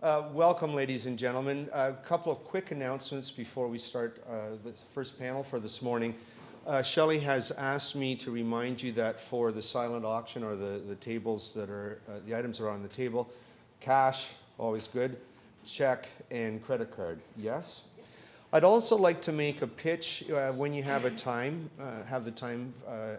Welcome, ladies and gentlemen. A couple of quick announcements before we start the first panel for this morning. Shelley has asked me to remind you that for the silent auction, or the tables that are, the items that are on the table, cash, always good, check, and credit card, yes? I'd also like to make a pitch when you have the time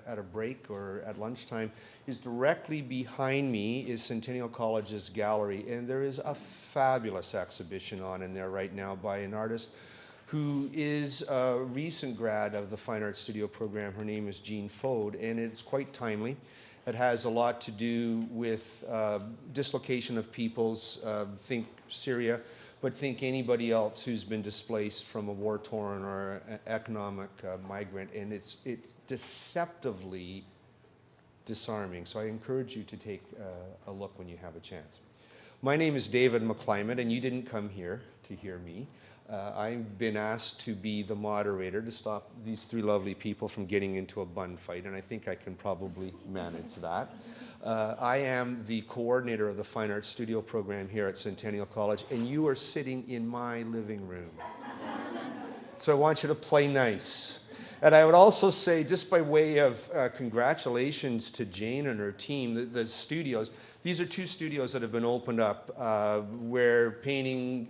at a break or at lunchtime, is directly behind me is Centennial College's gallery, and there is a fabulous exhibition on in there right now by an artist who is a recent grad of the Fine Arts Studio program. Her name is Jean Fode, and it's quite timely. It has a lot to do with dislocation of peoples, think Syria, but think anybody else who's been displaced from a war-torn or economic migrant, and it's deceptively disarming. So I encourage you to take a look when you have a chance. My name is David McClyment, and you didn't come here to hear me. I've been asked to be the moderator to stop these three lovely people from getting into a bun fight, and I think I can probably manage that. I am the coordinator of the Fine Arts Studio program here at Centennial College, and you are sitting in my living room. So I want you to play nice. And I would also say, just by way of congratulations to Jane and her team, the studios, these are two studios that have been opened up where painting,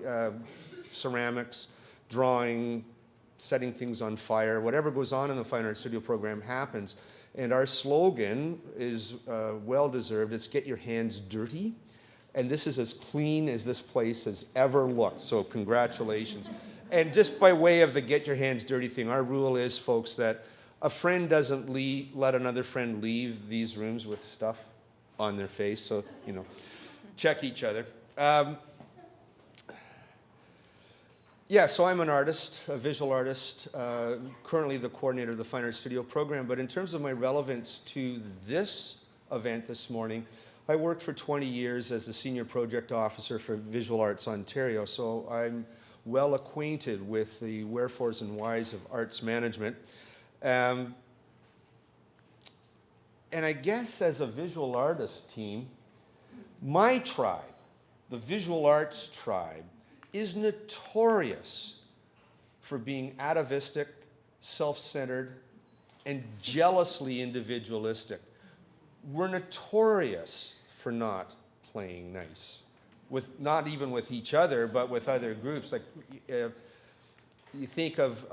ceramics, drawing, setting things on fire, whatever goes on in the Fine Arts Studio program happens. And our slogan is well-deserved. It's get your hands dirty. And this is as clean as this place has ever looked. So congratulations. And just by way of the get your hands dirty thing, our rule is, folks, that a friend doesn't let another friend leave these rooms with stuff on their face. So, you know, check each other. Yeah, so I'm an artist, a visual artist, currently the coordinator of the Fine Arts Studio program, but in terms of my relevance to this event this morning, I worked for 20 years as the Senior Project Officer for Visual Arts Ontario, so I'm well acquainted with the wherefores and whys of arts management. And I guess as a visual artist team, my tribe, the visual arts tribe, is notorious for being atavistic, self-centered, and jealously individualistic. We're notorious for not playing nice, not even with each other, but with other groups. Like you think of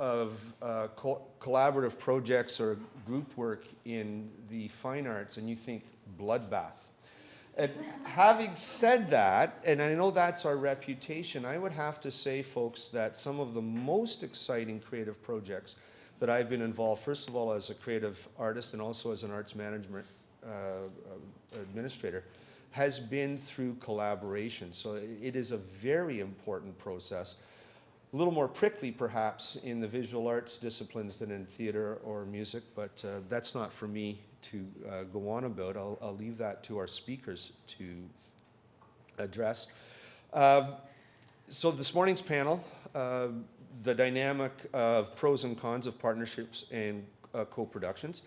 collaborative projects or group work in the fine arts, and you think bloodbath. And having said that, and I know that's our reputation, I would have to say, folks, that some of the most exciting creative projects that I've been involved, first of all as a creative artist and also as an arts management administrator, has been through collaboration. So it is a very important process. A little more prickly, perhaps, in the visual arts disciplines than in theater or music, but that's not for me to go on about. I'll leave that to our speakers to address. So this morning's panel, the dynamic of pros and cons of partnerships and co-productions.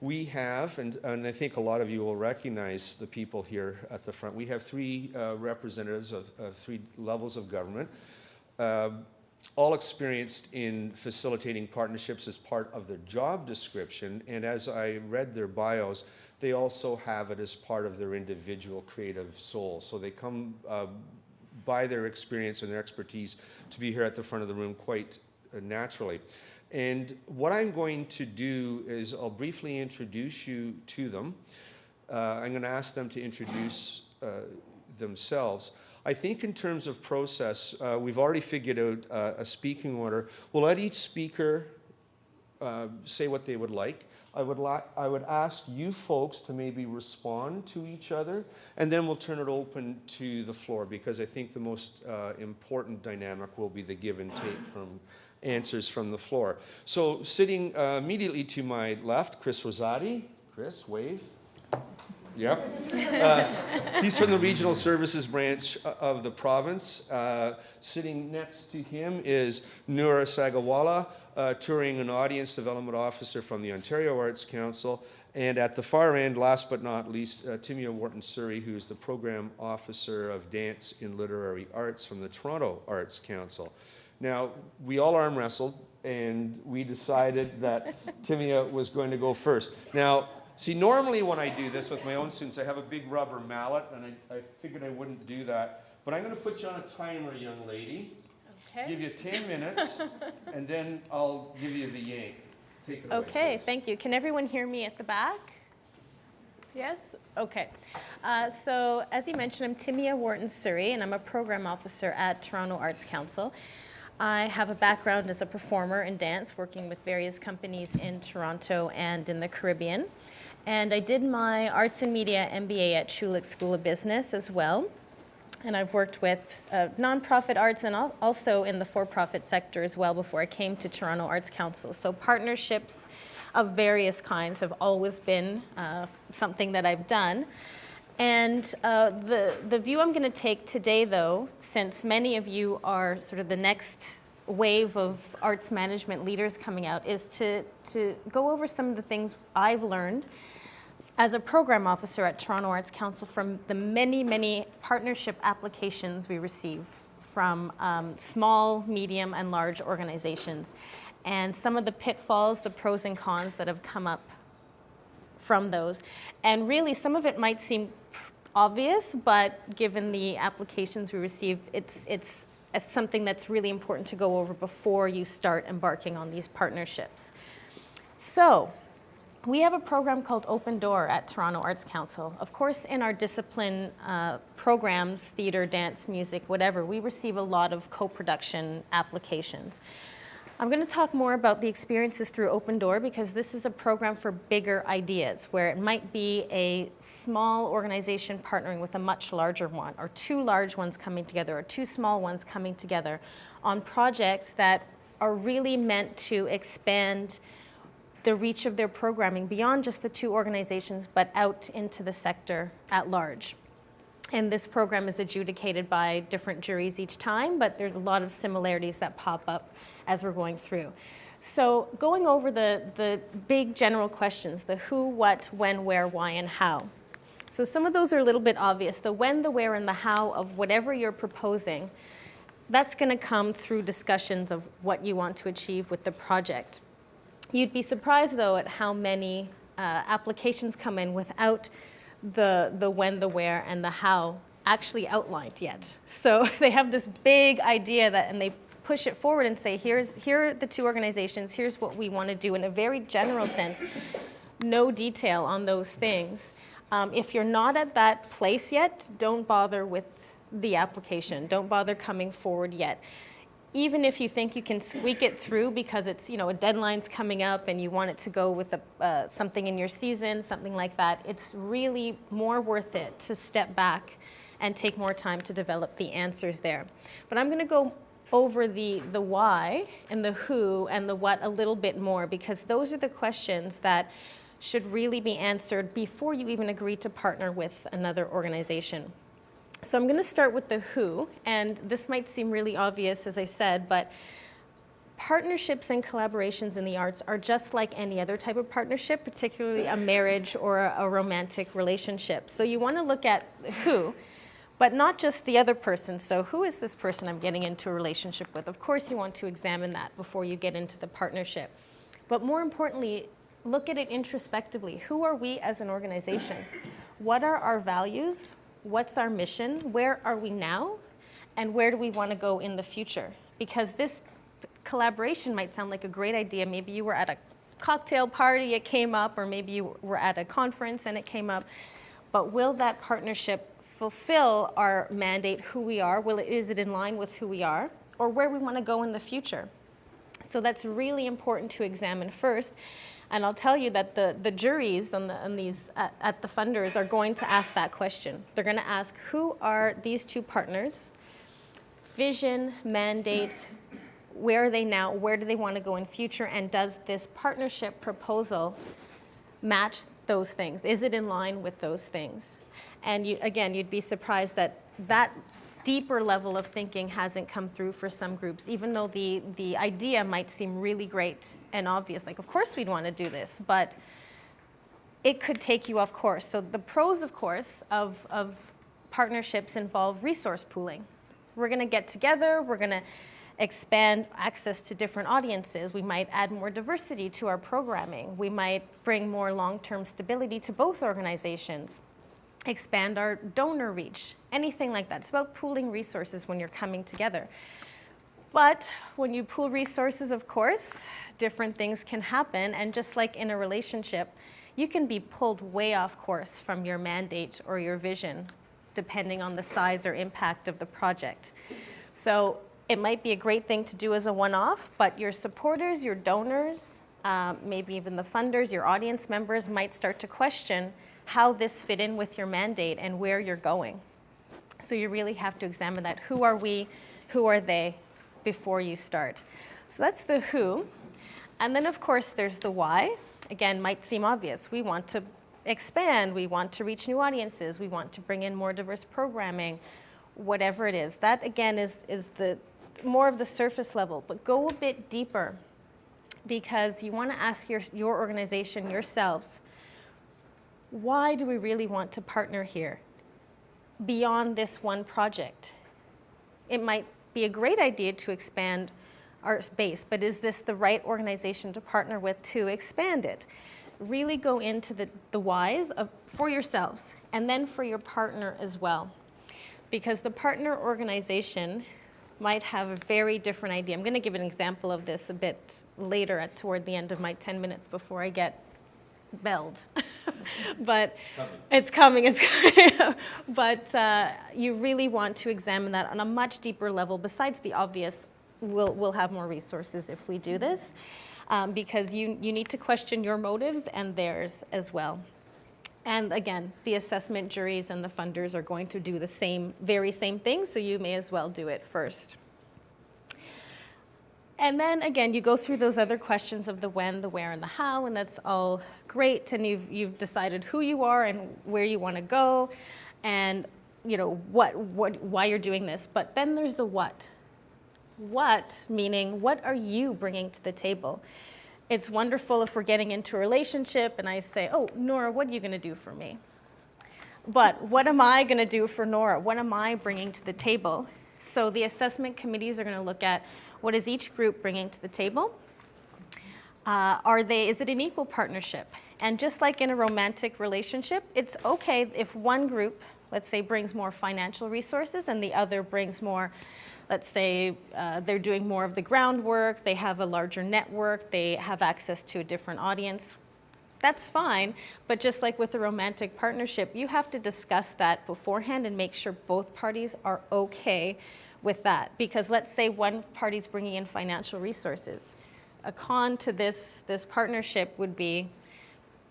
We have, and I think a lot of you will recognize the people here at the front, we have three representatives of three levels of government, all experienced in facilitating partnerships as part of their job description, and as I read their bios, they also have it as part of their individual creative soul. So they come by their experience and their expertise to be here at the front of the room quite naturally. And what I'm going to do is I'll briefly introduce you to them. I'm going to ask them to introduce themselves. I think in terms of process, we've already figured out a speaking order. We'll let each speaker say what they would like. I would ask you folks to maybe respond to each other, and then we'll turn it open to the floor, because I think the most important dynamic will be the give and take from answers from the floor. So sitting immediately to my left, Chris Rosati. Chris, wave. Yep. He's from the Regional Services Branch of the province. Sitting next to him is Noora Sagarwala, Touring and Audience Development Officer from the Ontario Arts Council. And at the far end, last but not least, Timea Wharton-Suri, who's the Program Officer of Dance in Literary Arts from the Toronto Arts Council. Now, we all arm wrestled, and we decided that Timea was going to go first. Now, see, normally when I do this with my own students, I have a big rubber mallet, and I figured I wouldn't do that. But I'm going to put you on a timer, young lady. Okay. Give you 10 minutes, and then I'll give you the yank. Take it away, Okay, please. thank you. Can everyone hear me at the back? Yes? Okay. So as you mentioned, I'm Timea Wharton-Suri, and I'm a program officer at Toronto Arts Council. I have a background as a performer in dance, working with various companies in Toronto and in the Caribbean. And I did my Arts and Media MBA at Schulich School of Business as well. And I've worked with nonprofit arts and also in the for-profit sector as well before I came to Toronto Arts Council. So partnerships of various kinds have always been something that I've done. And the view I'm going to take today, though, since many of you are sort of the next wave of arts management leaders coming out, is to go over some of the things I've learned as a program officer at Toronto Arts Council from the many, many partnership applications we receive from small, medium, and large organizations, and some of the pitfalls, the pros and cons that have come up from those. And really, some of it might seem obvious, but given the applications we receive, it's something that's really important to go over before you start embarking on these partnerships. So, we have a program called Open Door at Toronto Arts Council. Of course, in our discipline programs, theater, dance, music, whatever, we receive a lot of co-production applications. I'm going to talk more about the experiences through Open Door because this is a program for bigger ideas where it might be a small organization partnering with a much larger one, or two large ones coming together, or two small ones coming together on projects that are really meant to expand the reach of their programming beyond just the two organizations, but out into the sector at large. And this program is adjudicated by different juries each time, but there's a lot of similarities that pop up as we're going through. So going over the big general questions, the who, what, when, where, why, and how. So some of those are a little bit obvious. The when, the where, and the how of whatever you're proposing, that's going to come through discussions of what you want to achieve with the project. You'd be surprised, though, at how many applications come in without the when, the where, and the how actually outlined yet. So they have this big idea and they push it forward and say, here are the two organizations, here's what we want to do in a very general sense, no detail on those things. If you're not at that place yet, don't bother with the application. Don't bother coming forward yet. Even if you think you can squeak it through because it's, a deadline's coming up and you want it to go with something in your season, something like that, it's really more worth it to step back and take more time to develop the answers there. But I'm going to go over the why and the who and the what a little bit more because those are the questions that should really be answered before you even agree to partner with another organization. So I'm going to start with the who, and this might seem really obvious, as I said, but partnerships and collaborations in the arts are just like any other type of partnership, particularly a marriage or a romantic relationship. So you want to look at who, but not just the other person. So who is this person I'm getting into a relationship with? Of course you want to examine that before you get into the partnership. But more importantly, look at it introspectively. Who are we as an organization? What are our values? What's our mission? Where are we now? And where do we want to go in the future? Because this collaboration might sound like a great idea. Maybe you were at a cocktail party, it came up, or maybe you were at a conference and it came up. But will that partnership fulfill our mandate, who we are? Is it in line with who we are? Or where we want to go in the future? So that's really important to examine first. And I'll tell you that the juries at the funders are going to ask that question. They're going to ask, who are these two partners? Vision, mandate, where are they now? Where do they want to go in future? And does this partnership proposal match those things? Is it in line with those things? And you'd be surprised that deeper level of thinking hasn't come through for some groups, even though the idea might seem really great and obvious. Like, of course we'd want to do this, but it could take you off course. So the pros, of course, of partnerships involve resource pooling. We're going to get together, we're going to expand access to different audiences. We might add more diversity to our programming. We might bring more long-term stability to both organizations, expand our donor reach, anything like that. It's about pooling resources when you're coming together. But when you pool resources, of course, different things can happen. And just like in a relationship, you can be pulled way off course from your mandate or your vision, depending on the size or impact of the project. So it might be a great thing to do as a one-off, but your supporters, your donors, maybe even the funders, your audience members might start to question how this fit in with your mandate and where you're going. So you really have to examine that. Who are we? Who are they? Before you start. So that's the who. And then, of course, there's the why. Again, might seem obvious. We want to expand. We want to reach new audiences. We want to bring in more diverse programming, whatever it is. That, again, is the more of the surface level. But go a bit deeper, because you want to ask your organization, yourselves, why do we really want to partner here beyond this one project? It might be a great idea to expand our base, but is this the right organization to partner with to expand it? Really go into the whys for yourselves and then for your partner as well. Because the partner organization might have a very different idea. I'm going to give an example of this a bit later toward the end of my 10 minutes before I get belled. But it's coming. But you really want to examine that on a much deeper level. Besides the obvious, we'll have more resources if we do this, because you need to question your motives and theirs as well. And again, the assessment juries and the funders are going to do the very same thing, so you may as well do it first. And then again, you go through those other questions of the when, the where, and the how, and that's all great. And you've decided who you are and where you want to go, and why you're doing this. But then there's the what. What, meaning what are you bringing to the table? It's wonderful if we're getting into a relationship and I say, oh, Noora, what are you going to do for me? But what am I going to do for Noora? What am I bringing to the table? So the assessment committees are going to look at what is each group bringing to the table? Is it an equal partnership? And just like in a romantic relationship, it's okay if one group, let's say, brings more financial resources and the other brings more, let's say, they're doing more of the groundwork, they have a larger network, they have access to a different audience. That's fine, but just like with a romantic partnership, you have to discuss that beforehand and make sure both parties are okay with that. Because let's say one party's bringing in financial resources. A con to this partnership would be,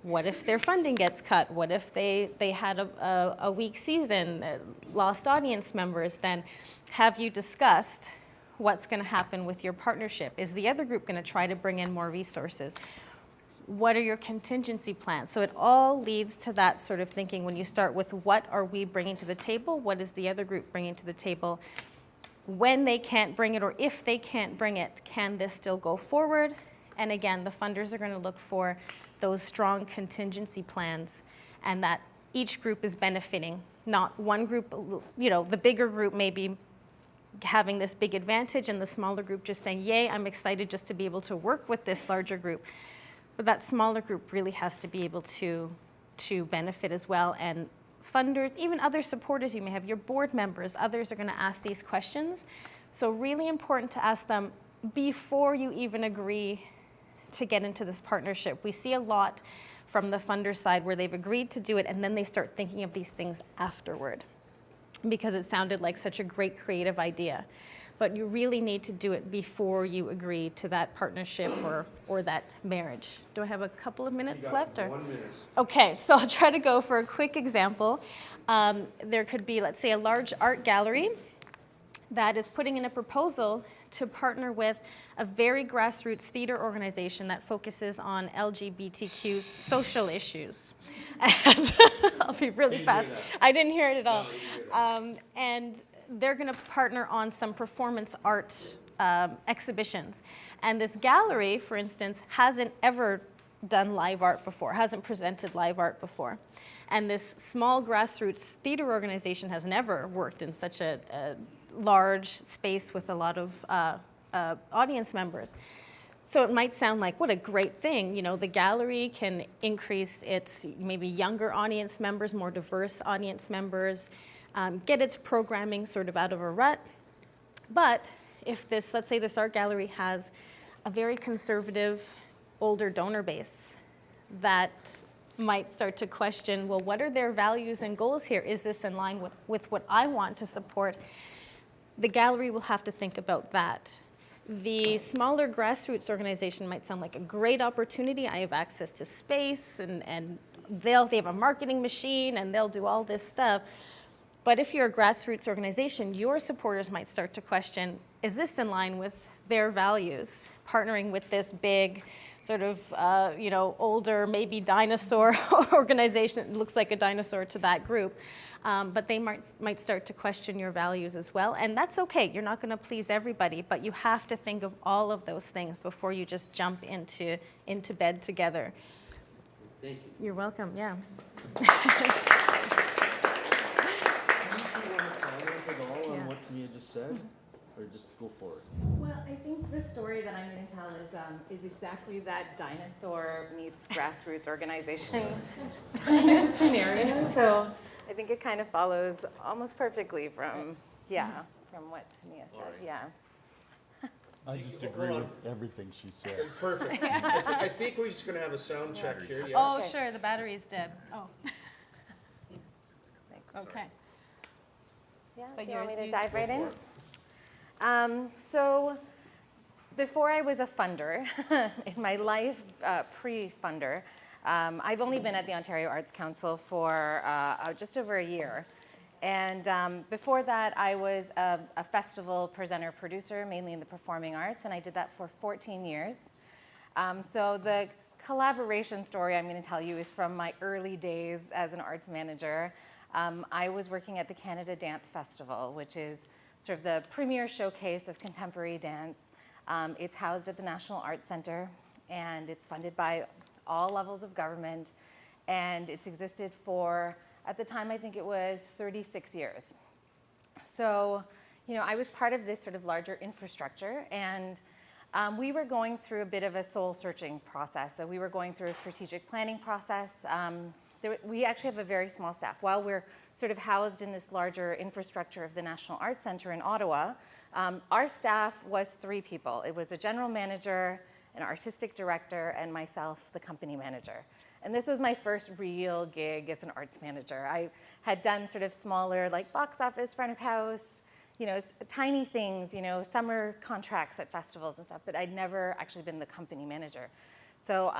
what if their funding gets cut? What if they had a weak season, lost audience members? Then have you discussed what's going to happen with your partnership? Is the other group going to try to bring in more resources? What are your contingency plans? So it all leads to that sort of thinking when you start with what are we bringing to the table? What is the other group bringing to the table? When they can't bring it, or if they can't bring it, can this still go forward? And again, the funders are going to look for those strong contingency plans, and that each group is benefiting. Not one group, the bigger group may be having this big advantage and the smaller group just saying, yay, I'm excited just to be able to work with this larger group. But that smaller group really has to be able to benefit as well. And funders, even other supporters, you may have your board members, others are going to ask these questions. So really important to ask them before you even agree to get into this partnership. We see a lot from the funder side where they've agreed to do it and then they start thinking of these things afterward because it sounded like such a great creative idea. But you really need to do it before you agree to that partnership or that marriage. Do I have a couple of minutes left? 1 minute. Okay, so I'll try to go for a quick example. There could be, let's say, a large art gallery that is putting in a proposal to partner with a very grassroots theater organization that focuses on LGBTQ social issues. And I'll be really fast. I didn't hear it at all. And they're going to partner on some performance art exhibitions. And this gallery, for instance, hasn't ever done live art before, hasn't presented live art before. And this small grassroots theater organization has never worked in such a large space with a lot of audience members. So it might sound like, what a great thing. You know, the gallery can increase its maybe younger audience members, more diverse audience members, get its programming sort of out of a rut. But if this, let's say this art gallery has a very conservative, older donor base that might start to question, well, what are their values and goals here? Is this in line with what I want to support? The gallery will have to think about that. The smaller grassroots organization might sound like a great opportunity. I have access to space, and they have a marketing machine, and they'll do all this stuff. But if you're a grassroots organization, your supporters might start to question, is this in line with their values? Partnering with this big, sort of, older, maybe dinosaur organization. It looks like a dinosaur to that group. But they might start to question your values as well. And that's okay. You're not going to please everybody, but you have to think of all of those things before you just jump into bed together. Thank you. You're welcome, yeah. Do you want to comment at all on what Timea just said? Or just go for it? Well, I think the story that I'm going to tell is exactly that dinosaur meets grassroots organization kind of scenario. So I think it kind of follows almost perfectly from what Timea said. Right. Yeah. I just agree with everything she said. Perfect. I think we're just going to have a sound check here, yes? Oh, sure, the battery's dead. Oh, Thanks. okay. Yeah. But Do you want me yours- to you- dive right Go in? for it. So before I was a funder, in my life pre-funder, I've only been at the Ontario Arts Council for just over a year. And before that, I was a festival presenter-producer, mainly in the performing arts, and I did that for 14 years. So the collaboration story I'm going to tell you is from my early days as an arts manager. I was working at the Canada Dance Festival, which is sort of the premier showcase of contemporary dance. It's housed at the National Arts Centre, and it's funded by all levels of government, and it's existed for, at the time, I think it was 36 years. So, I was part of this sort of larger infrastructure, and we were going through a bit of a soul-searching process. So we were going through a strategic planning process. We actually have a very small staff. While we're sort of housed in this larger infrastructure of the National Arts Centre in Ottawa, our staff was 3 people. It was a general manager, an artistic director, and myself, the company manager. And this was my first real gig as an arts manager. I had done sort of smaller, like box office, front of house, tiny things, summer contracts at festivals and stuff, but I'd never actually been the company manager. So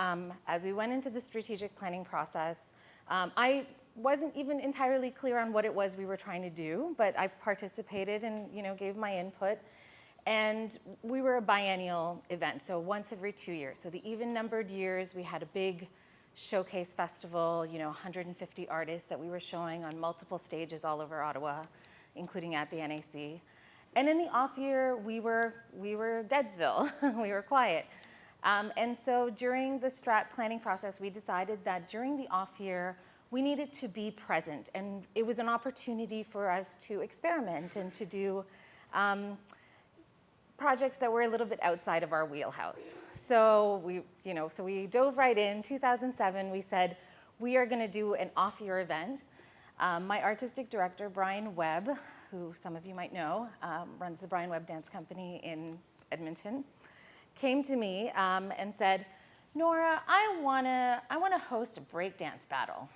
as we went into the strategic planning process, I wasn't even entirely clear on what it was we were trying to do, but I participated and gave my input. And we were a biennial event, so once every 2 years. So the even-numbered years, we had a big showcase festival, 150 artists that we were showing on multiple stages all over Ottawa, including at the NAC. And in the off year, we were Deadsville. We were quiet. And so during the strat planning process, we decided that during the off year, we needed to be present. And it was an opportunity for us to experiment and to do projects that were a little bit outside of our wheelhouse. So we dove right in. 2007, we said, we are going to do an off-year event. My artistic director, Brian Webb, who some of you might know, runs the Brian Webb Dance Company in Edmonton, came to me and said, Noora, I wanna host a breakdance battle.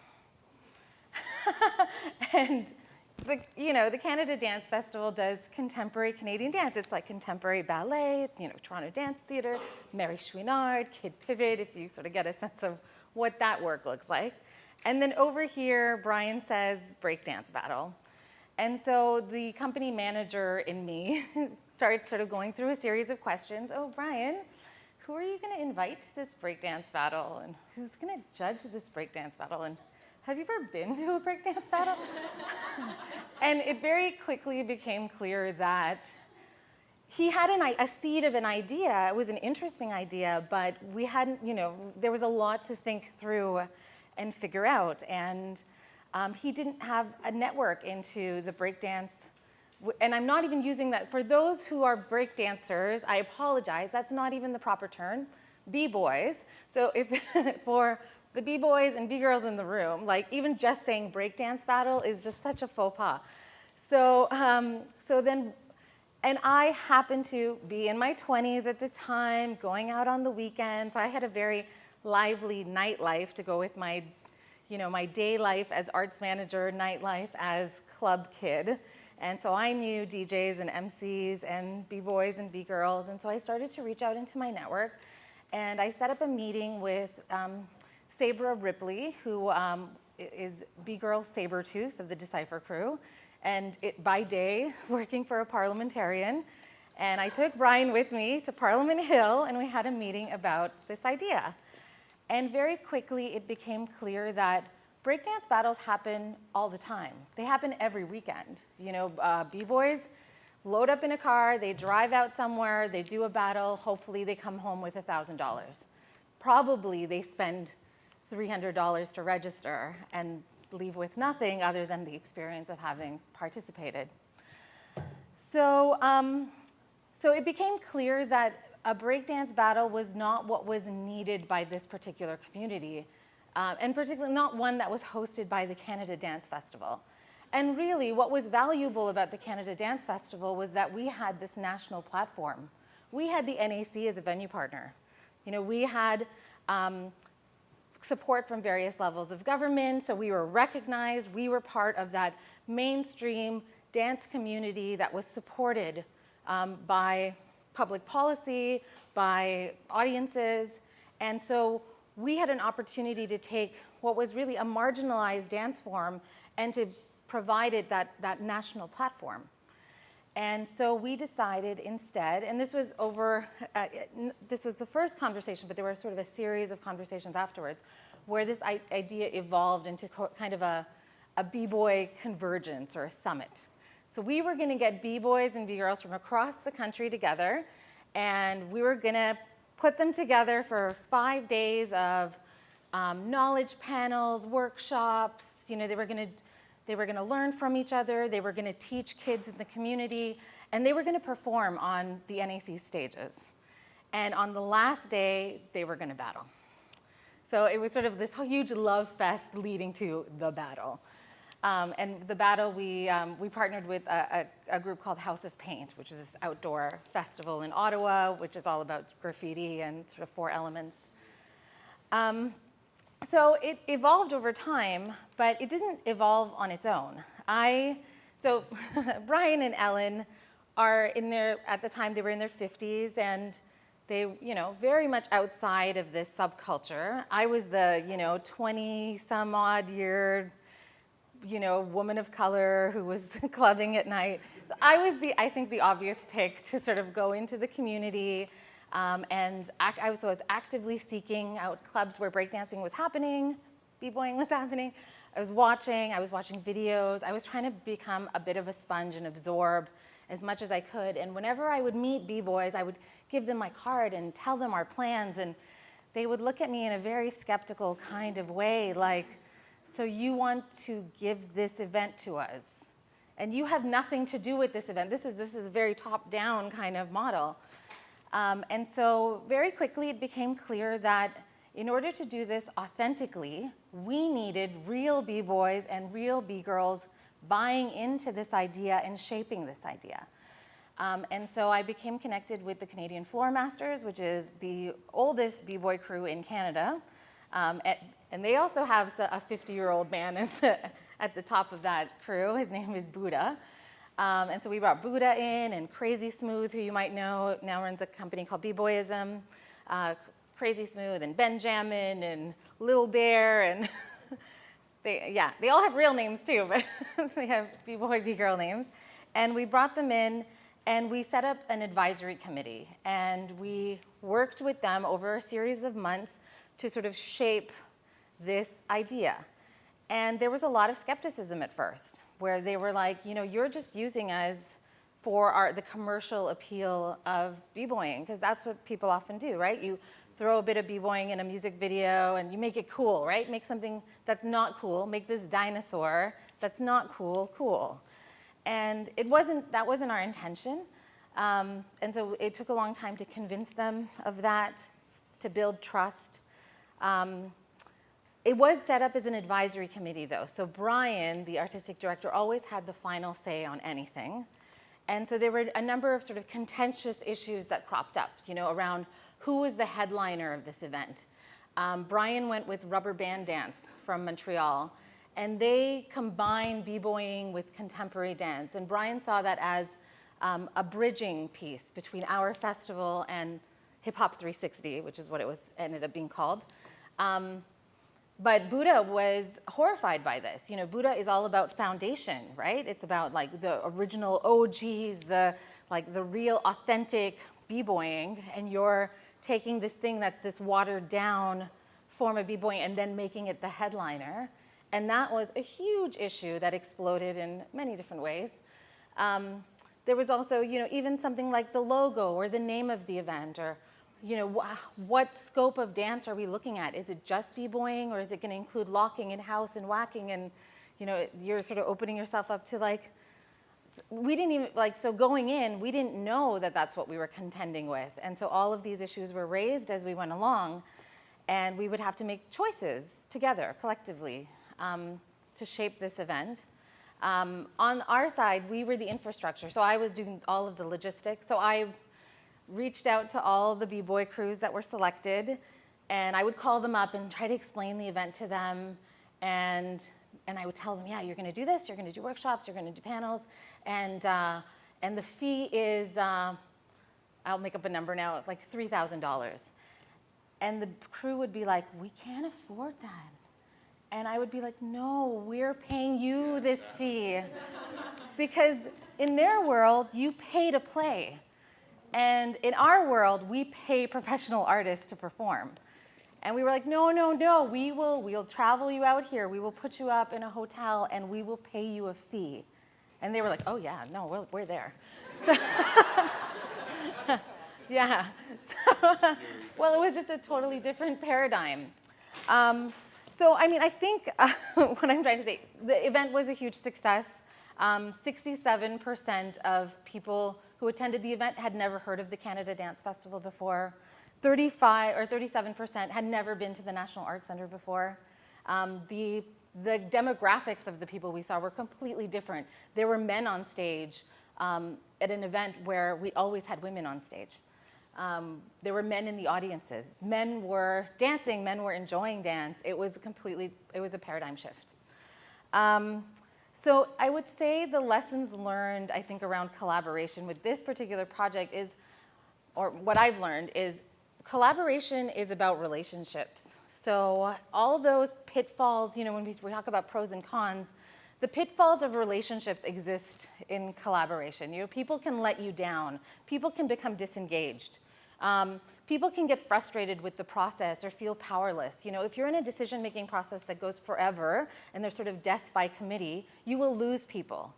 And the Canada Dance Festival does contemporary Canadian dance. It's like contemporary ballet, Toronto Dance Theatre, Mary Chouinard, Kid Pivot, if you sort of get a sense of what that work looks like. And then over here, Brian says breakdance battle. And so the company manager in me starts sort of going through a series of questions. Oh, Brian, who are you going to invite to this breakdance battle? And who's going to judge this breakdance battle? And have you ever been to a breakdance battle? And it very quickly became clear that he had a seed of an idea. It was an interesting idea, but we hadn't, there was a lot to think through and figure out. And he didn't have a network into the breakdance. And I'm not even using that. For those who are breakdancers, I apologize. That's not even the proper term. B-boys. So if for the B-boys and B-girls in the room, like even just saying breakdance battle is just such a faux pas. So then, and I happened to be in my 20s at the time, going out on the weekends. I had a very lively nightlife to go with my, my day life as arts manager, nightlife as club kid. And so I knew DJs and MCs and B-boys and B-girls. And so I started to reach out into my network. And I set up a meeting with Sabra Ripley, who is B-girl Sabretooth of the Decipher crew, and by day, working for a parliamentarian. And I took Brian with me to Parliament Hill, and we had a meeting about this idea. And very quickly, it became clear that breakdance battles happen all the time. They happen every weekend. B-boys load up in a car, they drive out somewhere, they do a battle, hopefully they come home with $1,000. Probably they spend $300 to register and leave with nothing other than the experience of having participated. So it became clear that a breakdance battle was not what was needed by this particular community, and particularly not one that was hosted by the Canada Dance Festival. And really, what was valuable about the Canada Dance Festival was that we had this national platform. We had the NAC as a venue partner. We had support from various levels of government, so we were recognized. We were part of that mainstream dance community that was supported by public policy, by audiences. And so we had an opportunity to take what was really a marginalized dance form and to provide it that national platform. And so we decided instead, and this was this was the first conversation, but there were sort of a series of conversations afterwards, where this idea evolved into kind of a B-boy convergence or a summit. So we were going to get B-boys and B-girls from across the country together, and we were going to put them together for 5 days of knowledge panels, workshops. They were going to learn from each other. They were going to teach kids in the community, and they were going to perform on the NAC stages. And on the last day, they were going to battle. So it was sort of this huge love fest leading to the battle. And the battle, we partnered with a group called House of Paint, which is this outdoor festival in Ottawa, which is all about graffiti and sort of 4 elements. So it evolved over time, but it didn't evolve on its own. So Brian and Ellen are at the time they were in their 50s, and they, very much outside of this subculture. I was the, 20-some-odd year, woman of color who was clubbing at night. So I was I think the obvious pick to sort of go into the community. And I was actively seeking out clubs where breakdancing was happening, b-boying was happening. I was watching videos. I was trying to become a bit of a sponge and absorb as much as I could. And whenever I would meet b-boys, I would give them my card and tell them our plans. And they would look at me in a very skeptical kind of way, like, so you want to give this event to us? And you have nothing to do with this event. This is a very top-down kind of model. And so very quickly it became clear that in order to do this authentically, we needed real b-boys and real b-girls buying into this idea and shaping this idea. And so I became connected with the Canadian Floor Masters, which is the oldest b-boy crew in Canada. And they also have a 50-year-old man at the top of that crew. His name is Buddha. And so we brought Buddha in, and Crazy Smooth, who you might know, now runs a company called B-Boyism. Crazy Smooth and Benjamin and Lil Bear, and they all have real names too, but they have B-boy, B-girl names. And we brought them in, and we set up an advisory committee, and we worked with them over a series of months to sort of shape this idea. And there was a lot of skepticism at first, where they were like, you're just using us for the commercial appeal of b-boying, because that's what people often do, right? You throw a bit of b-boying in a music video and you make it cool, right? Make something that's not cool, make this dinosaur that's not cool, cool. And that wasn't our intention. And so it took a long time to convince them of that, to build trust. It was set up as an advisory committee, though. So Brian, the artistic director, always had the final say on anything. And so there were a number of sort of contentious issues that cropped up, around who was the headliner of this event. Brian went with Rubber Band Dance from Montreal, and they combined b-boying with contemporary dance. And Brian saw that as a bridging piece between our festival and Hip Hop 360, which is what it ended up being called. But Buddha was horrified by this. Buddha is all about foundation, right? It's about like the original OGs, the real authentic b-boying, and you're taking this thing that's this watered down form of b-boying and then making it the headliner. And that was a huge issue that exploded in many different ways. There was also, even something like the logo or the name of the event, or what scope of dance are we looking at? Is it just b-boying, or is it going to include locking and house and whacking? And you're sort of opening yourself up to we didn't even so going in, we didn't know that that's what we were contending with. And so all of these issues were raised as we went along, and we would have to make choices together, collectively, to shape this event. On our side, we were the infrastructure. So I was doing all of the logistics. So I reached out to all the b-boy crews that were selected, and I would call them up and try to explain the event to them, and I would tell them, yeah, you're going to do this, you're going to do workshops, you're going to do panels, and the fee is, I'll make up a number now, like $3,000. And the crew would be like, we can't afford that. And I would be like, no, we're paying you this fee. Because in their world, you pay to play. And in our world, we pay professional artists to perform. And we were like, no, we'll travel you out here. We will put you up in a hotel, and we will pay you a fee. And they were like, oh, yeah, no, we're there. So, yeah. So, well, it was just a totally different paradigm. So, I think what I'm trying to say, the event was a huge success. 67% of people who attended the event had never heard of the Canada Dance Festival before. 37% had never been to the National Arts Centre before. The demographics of the people we saw were completely different. There were men on stage at an event where we always had women on stage. There were men in the audiences. Men were dancing, men were enjoying dance. It was a paradigm shift. So I would say the lessons learned, I think, around collaboration with this particular project is, or what I've learned is, collaboration is about relationships. So all those pitfalls, when we talk about pros and cons, the pitfalls of relationships exist in collaboration. People can let you down. People can become disengaged. People can get frustrated with the process or feel powerless. If you're in a decision-making process that goes forever and there's sort of death by committee, you will lose people.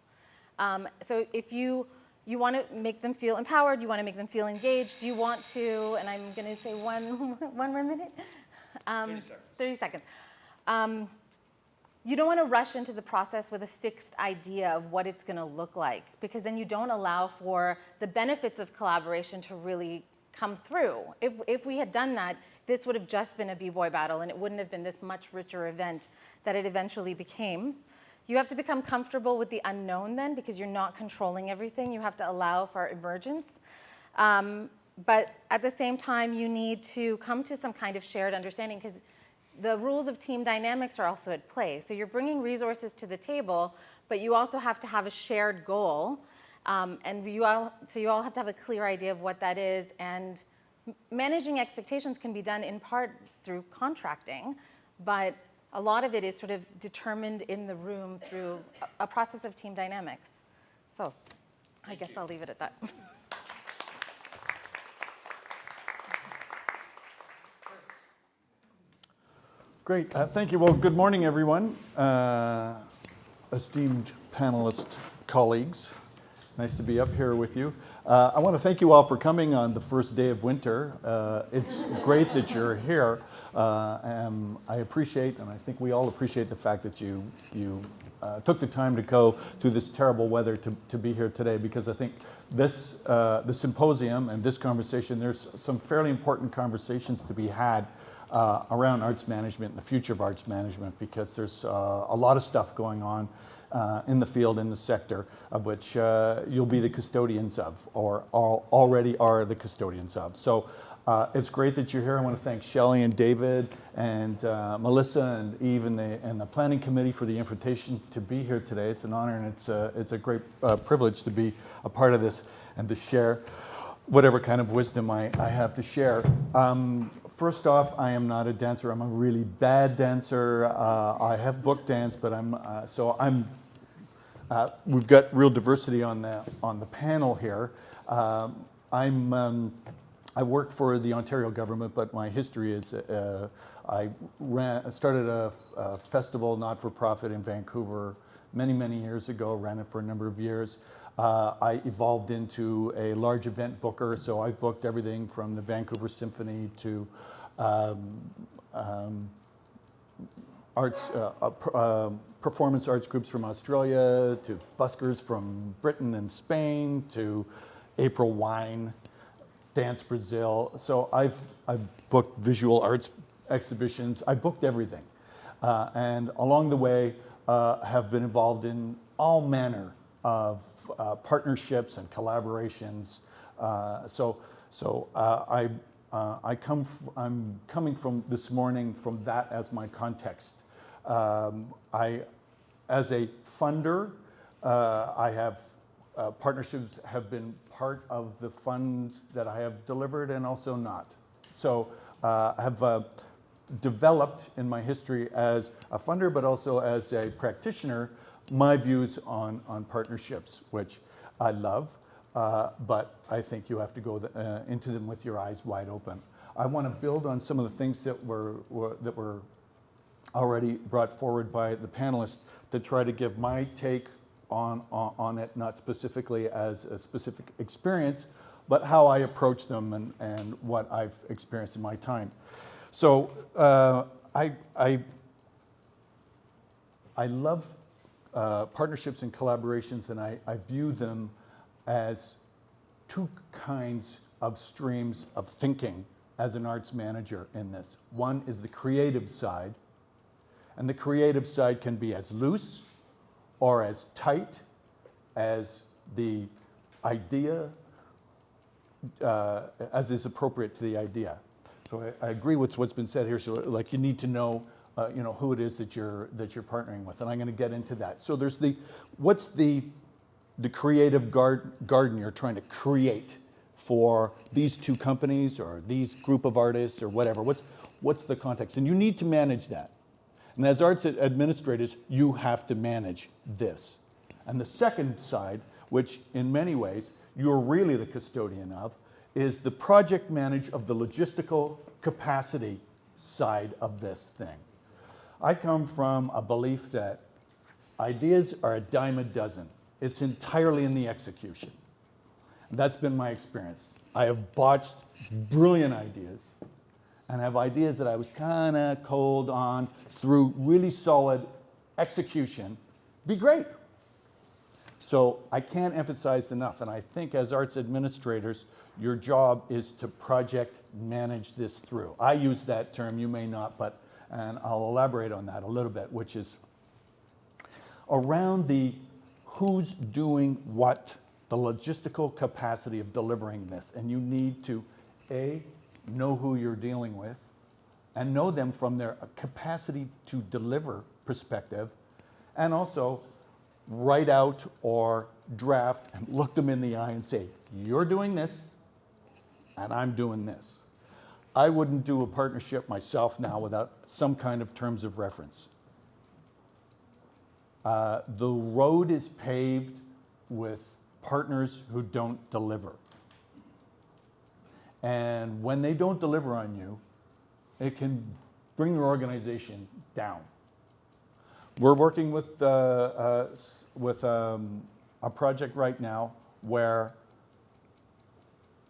So if you want to make them feel empowered, you want to make them feel engaged, you want to, and I'm going to say one more minute. 30 seconds. You don't want to rush into the process with a fixed idea of what it's going to look like, because then you don't allow for the benefits of collaboration to really come through. If we had done that, this would have just been a b-boy battle, and it wouldn't have been this much richer event that it eventually became. You have to become comfortable with the unknown then, because you're not controlling everything. You have to allow for emergence. But at the same time, you need to come to some kind of shared understanding, because the rules of team dynamics are also at play. So you're bringing resources to the table, but you also have to have a shared goal. And you all have to have a clear idea of what that is. And managing expectations can be done in part through contracting, but a lot of it is sort of determined in the room through a process of team dynamics. So I guess I'll leave it at that. Great, thank you. Well, good morning, everyone. Esteemed panelist colleagues Nice to be up here with you. I want to thank you all for coming on the first day of winter. It's great that you're here. And I appreciate, and I think we all appreciate the fact that you took the time to go through this terrible weather to be here today, because I think this, the symposium and this conversation, there's some fairly important conversations to be had around arts management and the future of arts management, because there's a lot of stuff going on in the field, in the sector, of which you'll be the custodians of, or already are the custodians of. So it's great that you're here. I want to thank Shelley and David and Melissa and Eve and the planning committee for the invitation to be here today. It's an honor, and it's a great privilege to be a part of this and to share whatever kind of wisdom I have to share. First off, I am not a dancer. I'm a really bad dancer. I have book dance, but we've got real diversity on the panel here. I work for the Ontario government, but my history is I started a festival, not-for-profit in Vancouver many years ago, ran it for a number of years. I evolved into a large event booker, so I've booked everything from the Vancouver Symphony to performance arts groups from Australia, to buskers from Britain and Spain, to April Wine, Dance Brazil. So I've booked visual arts exhibitions. I booked everything, and along the way have been involved in all manner of partnerships and collaborations. I'm coming from this morning from that as my context. As a funder, I have partnerships have been part of the funds that I have delivered and also not. So I have developed in my history as a funder, but also as a practitioner, my views on partnerships, which I love, but I think you have to go into them with your eyes wide open. I want to build on some of the things that were already brought forward by the panelists to try to give my take on it, not specifically as a specific experience, but how I approach them and what I've experienced in my time. So I love partnerships and collaborations, and I view them as two kinds of streams of thinking as an arts manager in this. One is the creative side, and the creative side can be as loose or as tight as the idea, as is appropriate to the idea. So I agree with what's been said here. So like you need to know, who it is that you're partnering with, and I'm going to get into that. So there's what's the creative garden you're trying to create for these two companies or these group of artists or whatever. What's the context? And you need to manage that. And as arts administrators, you have to manage this. And the second side, which in many ways you're really the custodian of, is the project manage of the logistical capacity side of this thing. I come from a belief that ideas are a dime a dozen. It's entirely in the execution. And that's been my experience. I have botched brilliant ideas and have ideas that I was kind of cold on through really solid execution. Be great. So I can't emphasize enough, and I think as arts administrators, your job is to project manage this through. I use that term, you may not, and I'll elaborate on that a little bit, which is around the who's doing what, the logistical capacity of delivering this. And you need to, A, know who you're dealing with, and know them from their capacity to deliver perspective, and also write out or draft and look them in the eye and say, you're doing this, and I'm doing this. I wouldn't do a partnership myself now without some kind of terms of reference. The road is paved with partners who don't deliver. And when they don't deliver on you, it can bring your organization down. We're working with a project right now where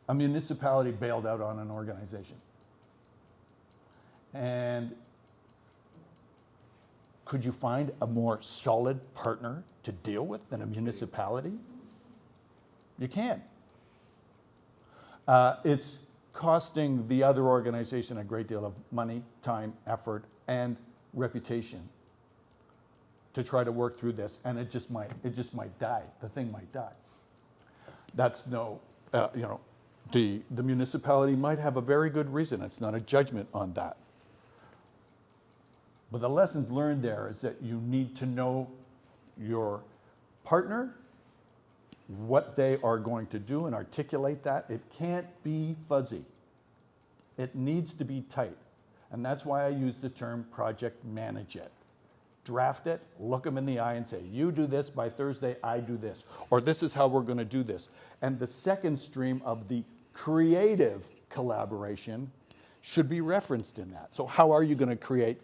a municipality bailed out on an organization. And could you find a more solid partner to deal with than a municipality? You can't. It's costing the other organization a great deal of money, time, effort, and reputation to try to work through this, and it just might die. The thing might die. That's no, the municipality might have a very good reason. It's not a judgment on that. But the lessons learned there is that you need to know your partner, what they are going to do, and articulate that. It can't be fuzzy. It needs to be tight. And that's why I use the term project manage it. Draft it, look them in the eye and say, you do this by Thursday, I do this. Or this is how we're going to do this. And the second stream of the creative collaboration should be referenced in that. So how are you going to create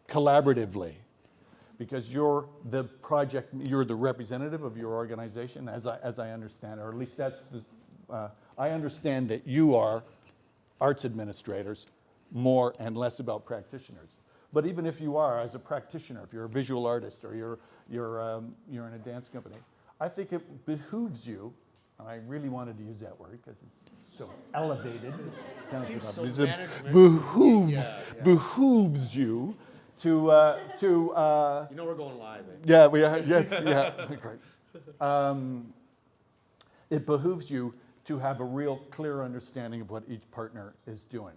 collaboratively? Because you're the representative of your organization, as I understand, or at least that's, I understand that you are arts administrators more and less about practitioners. But even if you are, as a practitioner, if you're a visual artist or you're in a dance company, I think it behooves you, and I really wanted to use that word because it's so elevated. Seems so It management. behooves you to We're going live. Eh? yeah, we are, yes, yeah, great. It behooves you to have a real clear understanding of what each partner is doing.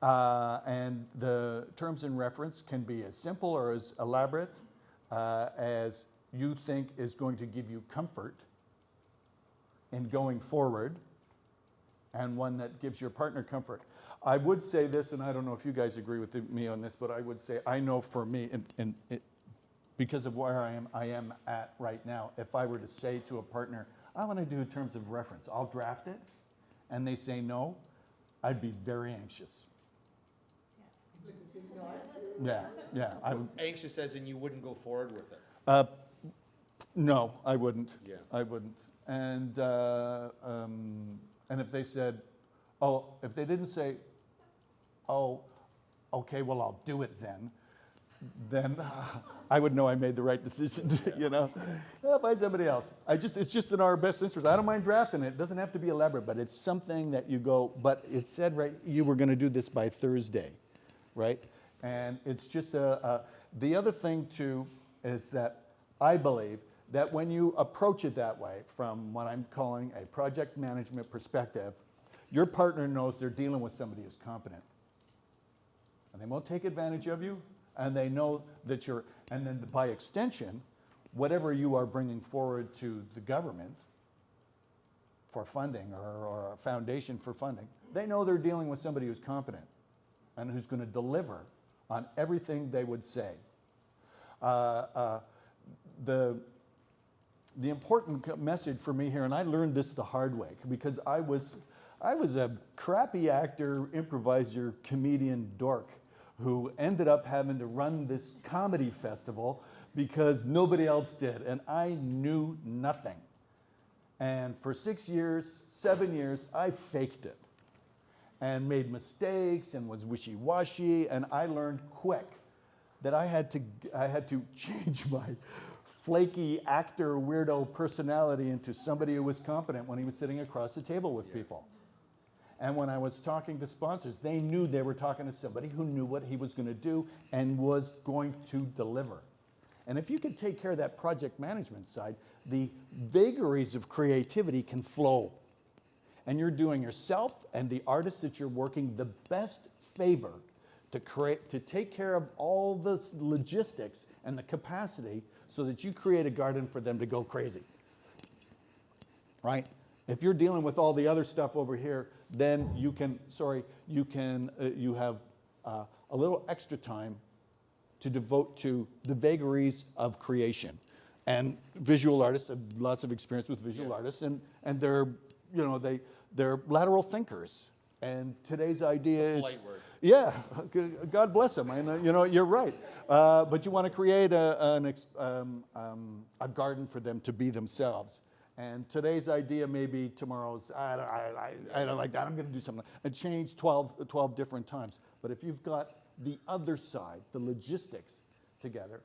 And the terms and reference can be as simple or as elaborate as you think is going to give you comfort in going forward, and one that gives your partner comfort. I would say this, and I don't know if you guys agree with me on this, but I would say, I know for me, because of where I am at right now, if I were to say to a partner, I want to do terms of reference, I'll draft it, and they say no, I'd be very anxious. Yeah. I would, Anxious as in you wouldn't go forward with it. no, I wouldn't. Yeah. I wouldn't. And if they said, if they didn't say, okay, well, I'll do it then I would know I made the right decision, I'll find somebody else. It's just in our best interest. I don't mind drafting it. It doesn't have to be elaborate, but it's something that you go, but it said, right, you were going to do this by Thursday, right? And it's just the other thing, too, is that I believe that when you approach it that way, from what I'm calling a project management perspective, your partner knows they're dealing with somebody who's competent. And they won't take advantage of you, and they know that and then by extension, whatever you are bringing forward to the government for funding or a foundation for funding, they know they're dealing with somebody who's competent and who's going to deliver on everything they would say. The important message for me here, and I learned this the hard way, because I was a crappy actor, improviser, comedian dork who ended up having to run this comedy festival because nobody else did, and I knew nothing. And for 6 years, 7 years, I faked it and made mistakes and was wishy-washy, and I learned quick that I had to change my flaky actor weirdo personality into somebody who was competent when he was sitting across the table with people. And when I was talking to sponsors, they knew they were talking to somebody who knew what he was going to do and was going to deliver. And if you can take care of that project management side, the vagaries of creativity can flow. And you're doing yourself and the artists that you're working the best favor to take care of all the logistics and the capacity so that you create a garden for them to go crazy, right? If you're dealing with all the other stuff over here, then you have a little extra time to devote to the vagaries of creation. And visual artists have lots of experience with visual artists, and they're lateral thinkers. And today's idea is, polite word. yeah, God bless them. And you're right. But you want to create a garden for them to be themselves. And today's idea may be tomorrow's, I don't like that, I'm going to do something. And change 12 different times. But if you've got the other side, the logistics together,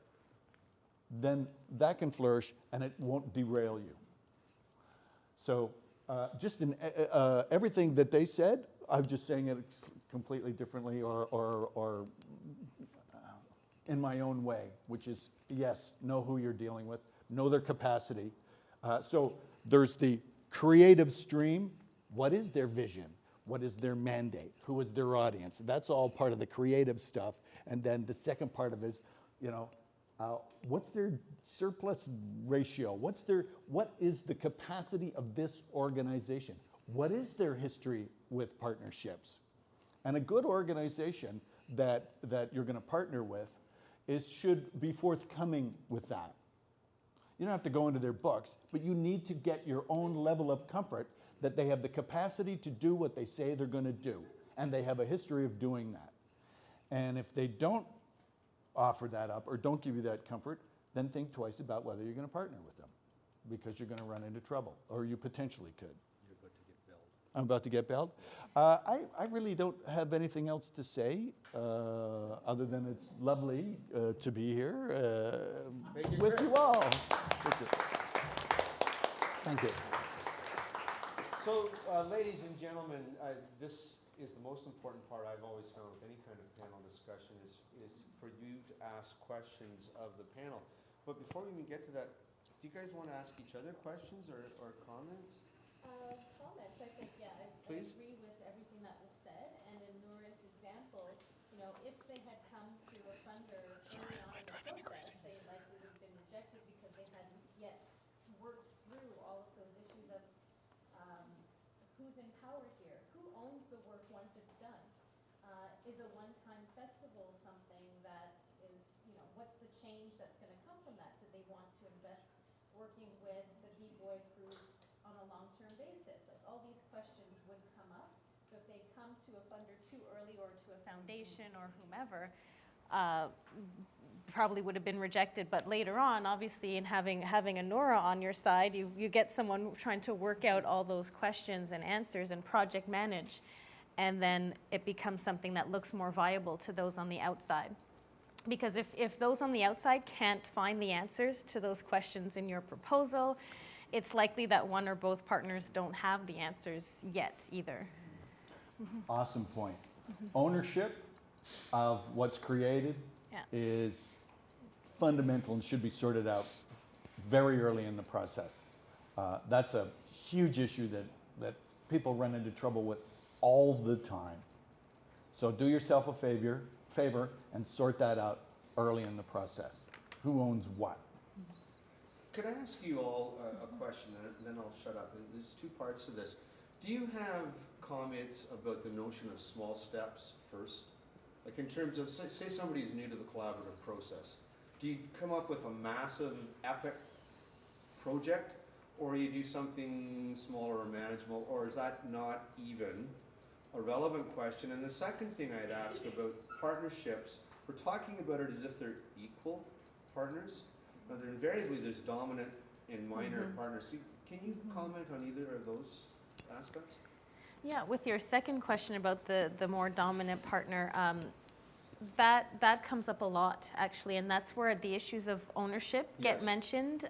then that can flourish and it won't derail you. So just in everything that they said, I'm just saying it completely differently or in my own way, which is, yes, know who you're dealing with, know their capacity. So there's the creative stream. What is their vision? What is their mandate? Who is their audience? That's all part of the creative stuff. And then the second part of it is, what's their surplus ratio? What is the capacity of this organization? What is their history with partnerships? And a good organization that you're going to partner with should be forthcoming with that. You don't have to go into their books, but you need to get your own level of comfort that they have the capacity to do what they say they're going to do, and they have a history of doing that. And if they don't offer that up or don't give you that comfort, then think twice about whether you're going to partner with them, because you're going to run into trouble, or you potentially could. You're about to get billed. I'm about to get belled. I really don't have anything else to say other than it's lovely to be here Thank you, with Chris. you all. Thank you. Thank you. So, ladies and gentlemen, this is the most important part I've always found with any kind of panel discussion is for you to ask questions of the panel. But before we even get to that, do you guys want to ask each other questions or comments? Comments, I think, yeah, I Please. agree with everything that was said, and in Noora's example, if they had come to a funder early on in the process, they likely would have been rejected because they hadn't yet worked through all of those issues of who's in power here, who owns the work once it's done. Is a one-time festival something that is, what's the change that's going to come from that? Do they want to invest working with the B-Boy crew on a long-term basis? Like, all these questions would come up. So if they come to a funder too early or to a foundation or whomever, probably would have been rejected. But later on, obviously, in having a Noora on your side, you get someone trying to work out all those questions and answers and project manage. And then it becomes something that looks more viable to those on the outside. Because if those on the outside can't find the answers to those questions in your proposal, it's likely that one or both partners don't have the answers yet either. Awesome point. Ownership of what's created Yeah. is fundamental and should be sorted out very early in the process. That's a huge issue that people run into trouble with all the time. So do yourself a favor and sort that out early in the process. Who owns what? Could I ask you all a question, and then I'll shut up? There's two parts to this. Do you have comments about the notion of small steps first? Like in terms of, say somebody's new to the collaborative process. Do you come up with a massive, epic project, or you do something smaller or manageable, or is that not even a relevant question? And the second thing I'd ask about partnerships, we're talking about it as if they're equal partners. Now, invariably, there's dominant and minor partners. Can you comment on either of those aspects? Yeah, with your second question about the more dominant partner, that comes up a lot, actually, and that's where the issues of ownership get Yes. mentioned.